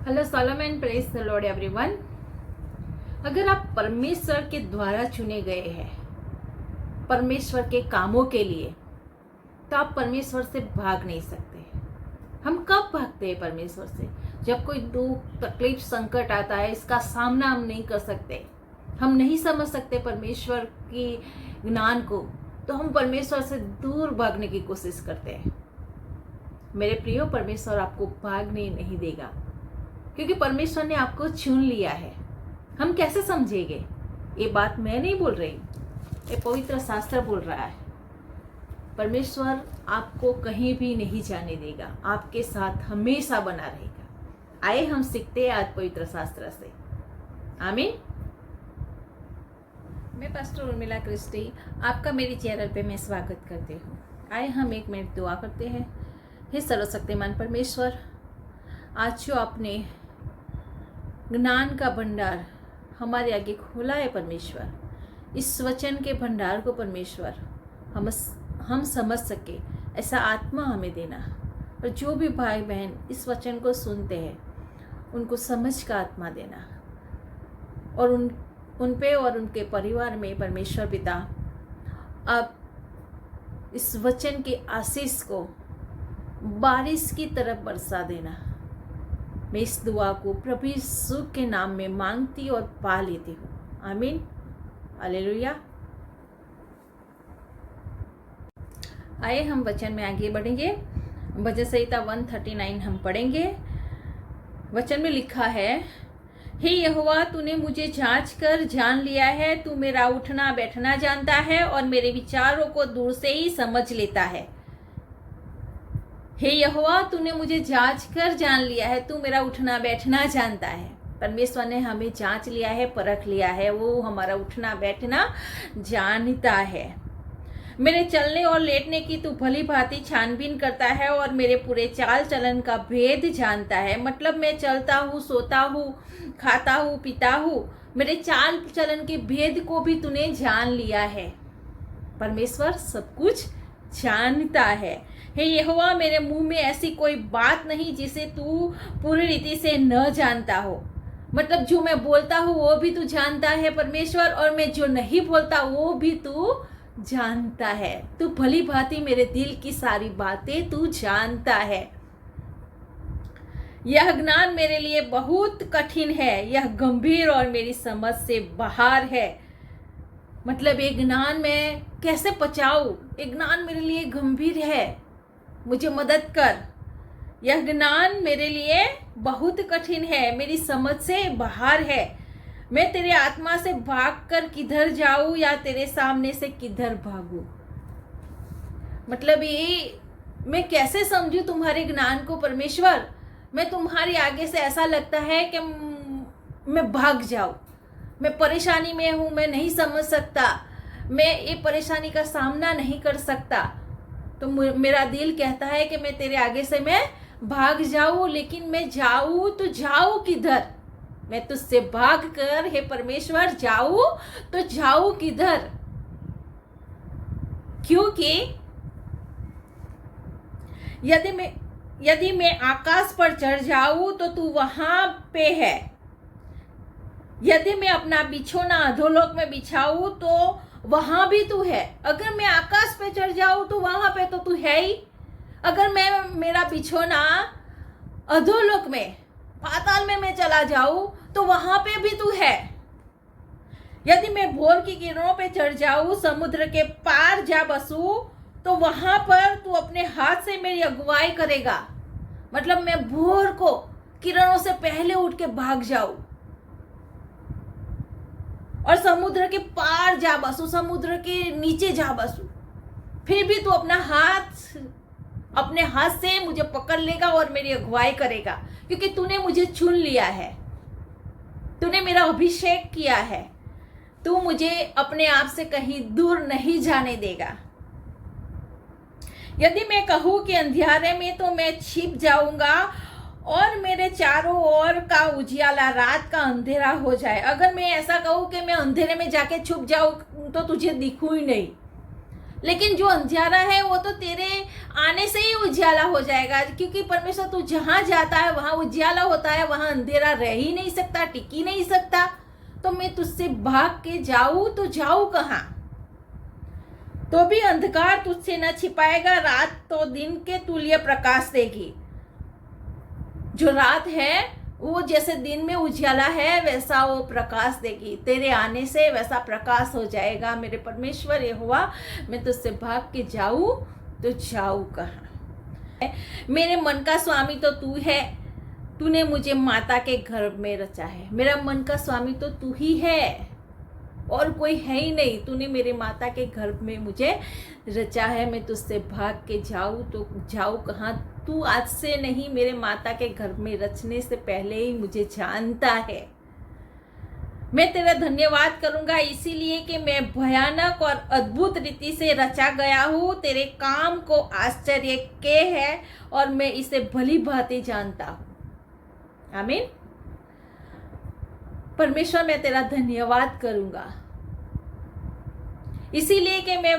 Hello सलाम and praise the Lord everyone. अगर आप परमेश्वर के द्वारा चुने गए हैं परमेश्वर के कामों के लिए, तो आप परमेश्वर से भाग नहीं सकते। हम कब भागते हैं परमेश्वर से? जब कोई दुख, तकलीफ, संकट आता है, इसका सामना हम नहीं कर सकते, हम नहीं समझ सकते परमेश्वर की ज्ञान को, तो हम परमेश्वर से दूर भागने की कोशिश करते हैं। मेरे प्रियो, परमेश्वर आपको भागने नहीं देगा, क्योंकि परमेश्वर ने आपको चुन लिया है। हम कैसे समझेंगे? ये बात मैं नहीं बोल रही, ये पवित्र शास्त्र बोल रहा है। परमेश्वर आपको कहीं भी नहीं जाने देगा, आपके साथ हमेशा बना रहेगा। आइए हम सीखते हैं आज पवित्र शास्त्र से। आमीन। मैं पास्टर उर्मिला क्रिस्टी आपका मेरी चैनल पे मैं स्वागत करती हूँ। आइए हम 1 मिनट दुआ करते हैं। हे सर्वशक्तिमान परमेश्वर, आज जो आपने ज्ञान का भंडार हमारे आगे खोला है परमेश्वर, इस वचन के भंडार को परमेश्वर हम समझ सके, ऐसा आत्मा हमें देना। और जो भी भाई बहन इस वचन को सुनते हैं उनको समझ का आत्मा देना, और उन पे और उनके परिवार में परमेश्वर पिता आप इस वचन के आशीष को बारिश की तरफ बरसा देना। मैं इस दुआ को प्रभु यीशु के नाम में मांगती और पा लेती हूँ। आमीन। हालेलुया। आइए हम वचन में आगे बढ़ेंगे। भजन संहिता 139 हम पढ़ेंगे। वचन में लिखा है, हे यहोवा, तूने मुझे जांच कर जान लिया है। तू मेरा उठना बैठना जानता है और मेरे विचारों को दूर से ही समझ लेता है। हे यहोवा, तूने मुझे जांच कर जान लिया है। तू मेरा उठना बैठना जानता है। परमेश्वर ने हमें जांच लिया है, परख लिया है, वो हमारा उठना बैठना जानता है। मेरे चलने और लेटने की तू भली भांति छानबीन करता है और मेरे पूरे चाल चलन का भेद जानता है। मतलब मैं चलता हूँ, सोता हूँ, खाता हूँ, पीता हूँ, मेरे चाल चलन के भेद को भी तूने जान लिया है। परमेश्वर सब कुछ जानता है। हे यहोवा, मेरे मुंह में ऐसी कोई बात नहीं जिसे तू पूरी रीति से न जानता हो। मतलब जो मैं बोलता हूँ वो भी तू जानता है परमेश्वर, और मैं जो नहीं बोलता वो भी तू जानता है। तू भली भांति मेरे दिल की सारी बातें तू जानता है। यह ज्ञान मेरे लिए बहुत कठिन है, यह गंभीर और मेरी समझ से बाहर है। मतलब ये ज्ञान मैं कैसे पचाऊं? ये ज्ञान मेरे लिए गंभीर है, मुझे मदद कर। यह ज्ञान मेरे लिए बहुत कठिन है, मेरी समझ से बाहर है। मैं तेरे आत्मा से भागकर किधर जाऊं या तेरे सामने से किधर भागूं? मतलब ये मैं कैसे समझूं तुम्हारे ज्ञान को परमेश्वर? मैं तुम्हारे आगे से ऐसा लगता है कि मैं भाग जाऊं। मैं परेशानी में हूं, मैं नहीं समझ सकता, मैं ये परेशानी का सामना नहीं कर सकता। तो मेरा दिल कहता है कि मैं तेरे आगे से मैं भाग जाऊं, लेकिन मैं जाऊं तो जाऊं किधर? मैं तुझसे भाग कर हे परमेश्वर जाऊं तो जाऊं किधर? क्योंकि यदि मैं आकाश पर चढ़ जाऊं तो तू वहां पे है। यदि मैं अपना बिछोना अधोलोक में बिछाऊं तो वहां भी तू है। अगर मैं आकाश पे चढ़ जाऊं तो वहां पे तो तू है ही। अगर मेरा बिछोना अधोलोक में, पाताल में मैं चला जाऊं तो वहां पे भी तू है। यदि मैं भोर की किरणों पे चढ़ जाऊं, समुद्र के पार जा बसूं, तो वहां पर तू अपने हाथ से मेरी अगुवाई करेगा। मतलब मैं भोर को किरणों से पहले उठ के भाग जाऊं और समुद्र के पार जा बसू, समुद्र के नीचे जा बसू, फिर भी तू अपने हाथ से मुझे पकड़ लेगा और मेरी अगुवाई करेगा, क्योंकि तूने मुझे चुन लिया है, तूने मेरा अभिषेक किया है। तू मुझे अपने आप से कहीं दूर नहीं जाने देगा। यदि मैं कहूँ कि अंधियारे में, तो मैं छिप जाऊंगा और मेरे चारों ओर का उजियाला रात का अंधेरा हो जाए। अगर मैं ऐसा कहूँ कि मैं अंधेरे में जाके छुप जाऊं तो तुझे दिखूं ही नहीं, लेकिन जो अंधियारा है वो तो तेरे आने से ही उजियाला हो जाएगा, क्योंकि परमेश्वर तू जहां जाता है वहां उजियाला होता है, वहां अंधेरा रह ही नहीं सकता, टिक ही नहीं सकता। तो मैं तुझसे भाग के जाऊं तो जाऊं कहां? तो भी अंधकार तुझसे न छिपाएगा, रात तो दिन के तुल्य प्रकाश देगी। जो रात है वो जैसे दिन में उजाला है वैसा वो प्रकाश देगी, तेरे आने से वैसा प्रकाश हो जाएगा। मेरे परमेश्वर यहोवा, मैं तुझसे भाग के जाऊं तो जाऊं कहां? मेरे मन का स्वामी तो तू है, तूने मुझे माता के गर्भ में रचा है। मेरा मन का स्वामी तो तू ही है और कोई है ही नहीं। तूने मेरे माता के गर्भ में मुझे रचा है। मैं तुझसे भाग के जाऊं तो जाऊं कहां? तू आज से नहीं, मेरे माता के गर्भ में रचने से पहले ही मुझे जानता है। मैं तेरा धन्यवाद करूंगा इसीलिए कि मैं भयानक और अद्भुत रीति से रचा गया हूँ। तेरे काम को आश्चर्य के है और मैं इसे भली भांति जानता हूँ। आमीन। परमेश्वर, मैं तेरा धन्यवाद करूंगा इसीलिए कि मैं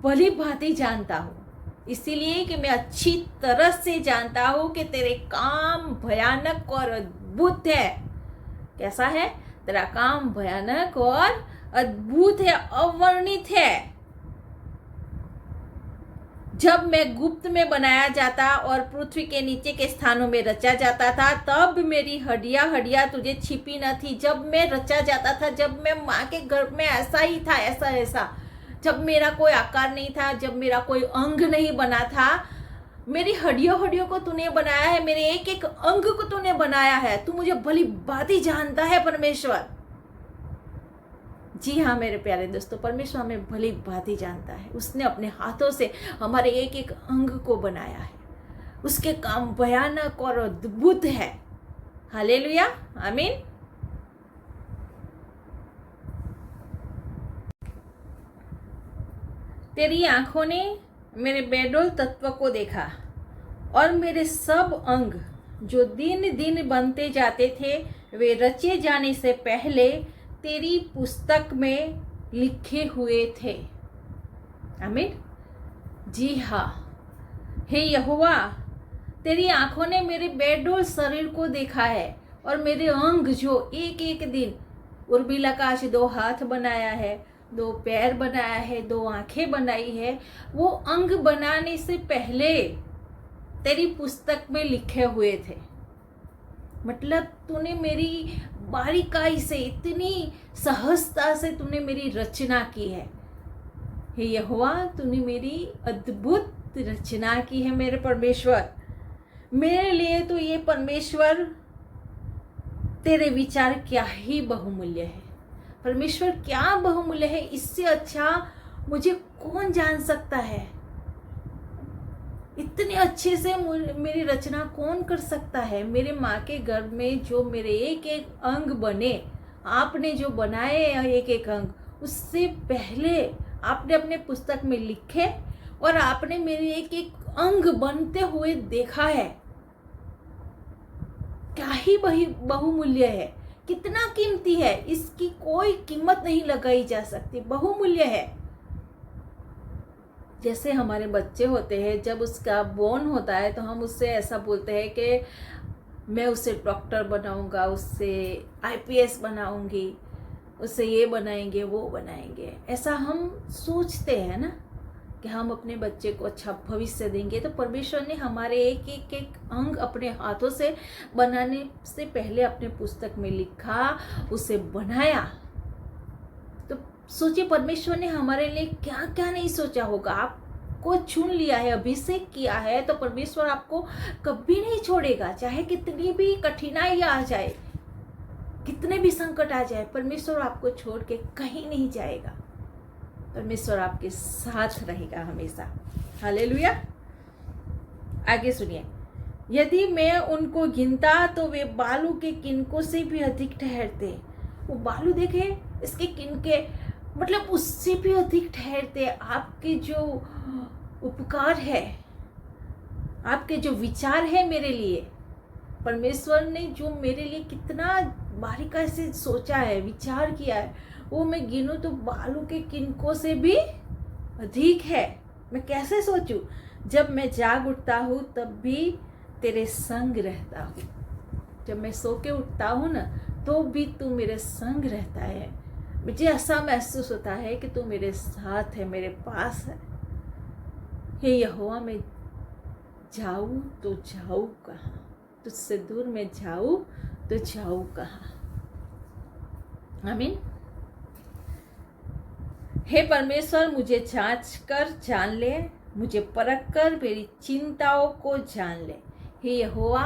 भली भांति जानता हूं, इसीलिए कि मैं अच्छी तरह से जानता हूं कि तेरे काम भयानक और अद्भुत है। कैसा है? तेरा काम भयानक और अद्भुत है, अवर्णित है। जब मैं गुप्त में बनाया जाता और पृथ्वी के नीचे के स्थानों में रचा जाता था, तब मेरी हड्डियां तुझे छिपी न थी। जब मैं रचा जाता था, जब मैं माँ के गर्भ में ऐसा ही था, ऐसा, जब मेरा कोई आकार नहीं था, जब मेरा कोई अंग नहीं बना था, मेरी हड्डियों को तूने बनाया है, मेरे एक एक अंग को तूने बनाया है। तू मुझे भली भांति जानता है परमेश्वर। जी हाँ मेरे प्यारे दोस्तों, परमेश्वर हमें भली भांति जानता है। उसने अपने हाथों से हमारे एक एक अंग को बनाया है। उसके काम भयानक और अद्भुत है। हालेलुया, आमीन। तेरी आंखों ने मेरे बेडोल तत्व को देखा और मेरे सब अंग जो दिन दिन बनते जाते थे, वे रचे जाने से पहले तेरी पुस्तक में लिखे हुए थे। आमीन। जी हाँ, हे यहोवा, तेरी आंखों ने मेरे बेडोल शरीर को देखा है और मेरे अंग जो एक एक दिन, उर्मिला का आज 2 हाथ बनाया है, 2 पैर बनाया है, 2 आंखें बनाई है, वो अंग बनाने से पहले तेरी पुस्तक में लिखे हुए थे। मतलब तूने मेरी बारीकाई से, इतनी सहजता से तूने मेरी रचना की है। हे यहोवा, तूने मेरी अद्भुत रचना की है मेरे परमेश्वर। मेरे लिए तो ये परमेश्वर, तेरे विचार क्या ही बहुमूल्य है। परमेश्वर क्या बहुमूल्य है, इससे अच्छा मुझे कौन जान सकता है। इतने अच्छे से मेरी रचना कौन कर सकता है। मेरे माँ के गर्भ में जो मेरे एक एक अंग बने, आपने जो बनाए एक एक अंग, उससे पहले आपने अपने पुस्तक में लिखे और आपने मेरे एक एक अंग बनते हुए देखा है। क्या ही बहुमूल्य है, कितना कीमती है, इसकी कोई कीमत नहीं लगाई जा सकती, बहुमूल्य है। जैसे हमारे बच्चे होते हैं, जब उसका बोर्न होता है तो हम उससे ऐसा बोलते हैं कि मैं उसे डॉक्टर बनाऊंगा, उससे आईपीएस बनाऊंगी, उससे ये बनाएंगे वो बनाएंगे। ऐसा हम सोचते हैं ना कि हम अपने बच्चे को अच्छा भविष्य देंगे। तो परमेश्वर ने हमारे एक एक अंग अपने हाथों से बनाने से पहले अपने पुस्तक में लिखा, उसे बनाया। तो सोचिए परमेश्वर ने हमारे लिए क्या क्या नहीं सोचा होगा। आपको चुन लिया है, अभिषेक किया है, तो परमेश्वर आपको कभी नहीं छोड़ेगा। चाहे कितनी भी कठिनाई आ जाए, कितने भी संकट आ जाए, परमेश्वर आपको छोड़ के कहीं नहीं जाएगा। परमेश्वर आपके साथ रहेगा हमेशा। हालेलुया। आगे सुनिए, यदि मैं उनको गिनता तो वे बालू के किनकों से भी अधिक ठहरते। वो बालू देखे, इसके किनके, मतलब उससे भी अधिक ठहरते। आपके जो उपकार है, आपके जो विचार है मेरे लिए, परमेश्वर ने जो मेरे लिए कितना बारीकाई से सोचा है, विचार किया है, वो मैं गिनूं तो बालू के किनकों से भी अधिक है। मैं कैसे सोचूं? जब मैं जाग उठता हूँ तब भी तेरे संग रहता हूँ। जब मैं सो के उठता हूँ ना तो भी तू मेरे संग रहता है। मुझे ऐसा महसूस होता है कि तू मेरे साथ है, मेरे पास है। हे यहोवा, मैं जाऊँ तो जाऊँ कहाँ? तुझसे दूर मैं जाऊँ तो जाऊँ कहाँ? आमीन। हे परमेश्वर, मुझे जांच कर जान ले, मुझे परख कर मेरी चिंताओं को जान ले। हे यहोवा,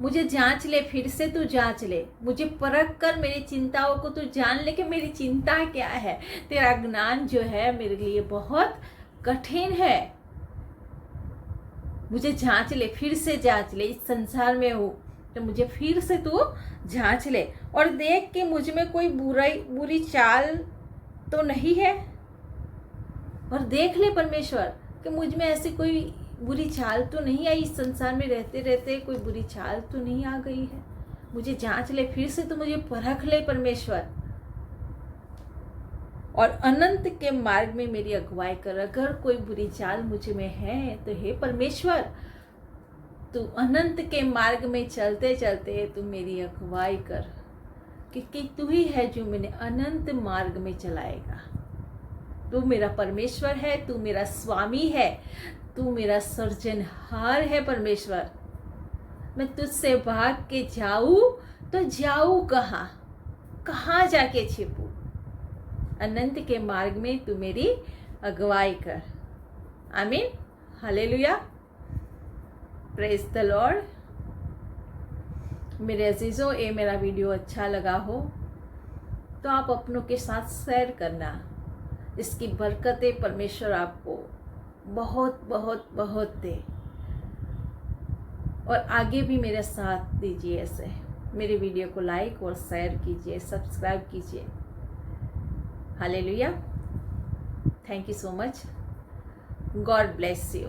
मुझे जांच ले, फिर से तू जांच ले, मुझे परख कर मेरी चिंताओं को तू जान ले कि मेरी चिंता क्या है। तेरा ज्ञान जो है मेरे लिए बहुत कठिन है। मुझे जांच ले, फिर से जांच ले। इस संसार में हूँ तो मुझे फिर से तू जांच ले और देख कि मुझ में कोई बुरी चाल तो नहीं है। और देख ले परमेश्वर कि मुझ में ऐसी कोई बुरी चाल तो नहीं आई। इस संसार में रहते रहते कोई बुरी चाल तो नहीं आ गई है। मुझे जांच ले, फिर से तो मुझे परख ले परमेश्वर, और अनंत के मार्ग में मेरी अगुवाई कर। अगर कोई बुरी चाल मुझ में है तो हे परमेश्वर, तू अनंत के मार्ग में चलते चलते तू मेरी अगुवाई कर, क्योंकि तू ही है जो मैंने अनंत मार्ग में चलाएगा। तू मेरा परमेश्वर है, तू मेरा स्वामी है, तू मेरा सृजनहार है परमेश्वर। मैं तुझसे भाग के जाऊं तो जाऊं कहाँ? कहाँ जाके छिपूं? अनंत के मार्ग में तू मेरी अगुवाई कर। आमीन। हालेलुया। Praise the Lord. मेरे अजीजों, ये मेरा वीडियो अच्छा लगा हो तो आप अपनों के साथ शेयर करना। इसकी बरकतें परमेश्वर आपको बहुत बहुत बहुत दे, और आगे भी मेरे साथ दीजिए। ऐसे मेरे वीडियो को लाइक और शेयर कीजिए, सब्सक्राइब कीजिए। Hallelujah. Thank you so much. God bless you.